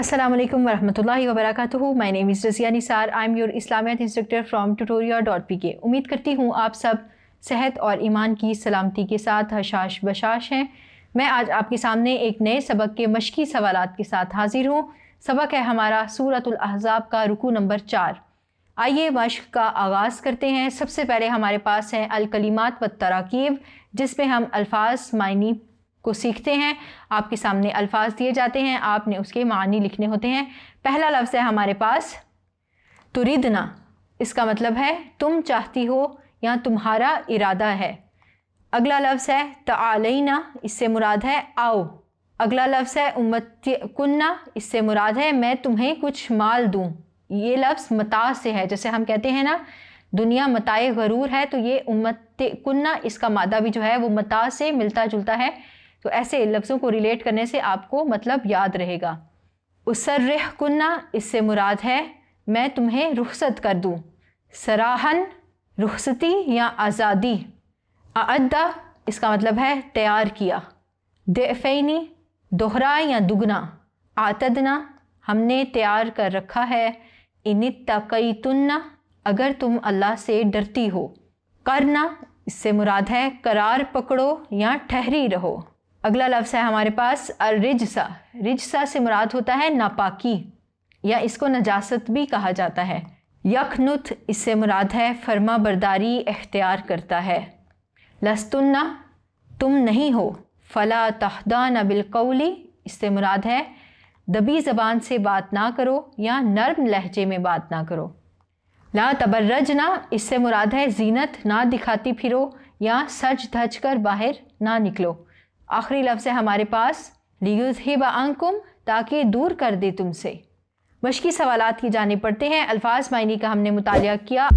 Assalamu alaikum warahmatullahi wabarakatuh. My name is Razia Nisar. I'm your Islamiyat instructor from tutorial.pk. उम्मीद करती हूँ आप सब सेहत और ईमान की सलामती के साथ हशाश बशाश हैं। मैं आज आपके सामने एक नए सबक के मशकी सवालात के साथ हाजिर हूँ। सबक है हमारा सूरतुल अहज़ाब का रुकू नंबर 4। आइए मश्क का आगाज़ करते हैं। सबसे पहले हमारे पास है अल कलिमात व तराकीब, जिसमें हम अल्फाज मायनी को सीखते हैं। आपके सामने अल्फाज दिए जाते हैं, आपने उसके मानी लिखने होते हैं। पहला लफ्ज़ है हमारे पास तुरिदना। इसका मतलब है तुम चाहती हो या तुम्हारा इरादा है। अगला लफ्ज़ है तआलैना, इससे मुराद है आओ। अगला लफ्ज़ है उम्मतिकुन्ना, इससे मुराद है मैं तुम्हें कुछ माल दूँ। ये लफ्ज़ मता से है, जैसे हम कहते हैं ना दुनिया मताए गरूर है, तो ये उम्मतिकुन्ना इसका मादा भी जो है वो मता से मिलता जुलता है। तो ऐसे लफ्ज़ों को रिलेट करने से आपको मतलब याद रहेगा। उसर्रिह कुन्ना, इससे मुराद है मैं तुम्हें रुखसत कर दूँ। सराहन रुखसती या आज़ादी। अअद्दा, इसका मतलब है तैयार किया। देफ़ैनी दोहरा या दुगना। आतदना, हमने तैयार कर रखा है। इनित्तक़ैतुन्ना, अगर तुम अल्लाह से डरती हो। करना, इससे मुराद है करार पकड़ो या ठहरी रहो। अगला लफ्ज़ है हमारे पास अर-रिज्सा। रिज्सा से मुराद होता है नापाकी या इसको नजासत भी कहा जाता है। यखनुत, इससे मुराद है फर्मा बरदारी इख्तियार करता है। लस्तुन्ना, तुम नहीं हो। फ़ला तहदान बिलक़ौली, इससे मुराद है दबी ज़बान से बात ना करो या नर्म लहजे में बात ना करो। ला तबर्रजना, इससे मुराद है ज़ीनत ना दिखाती फिरो या सज धज कर बाहर ना निकलो। आखिरी लफ्ज़ है हमारे पास लियुज़हिब अंकुम, ताकि दूर कर दे तुमसे। मशकी सवालात की जाने पड़ते हैं। अल्फाज मायनी का हमने मुतालिया किया।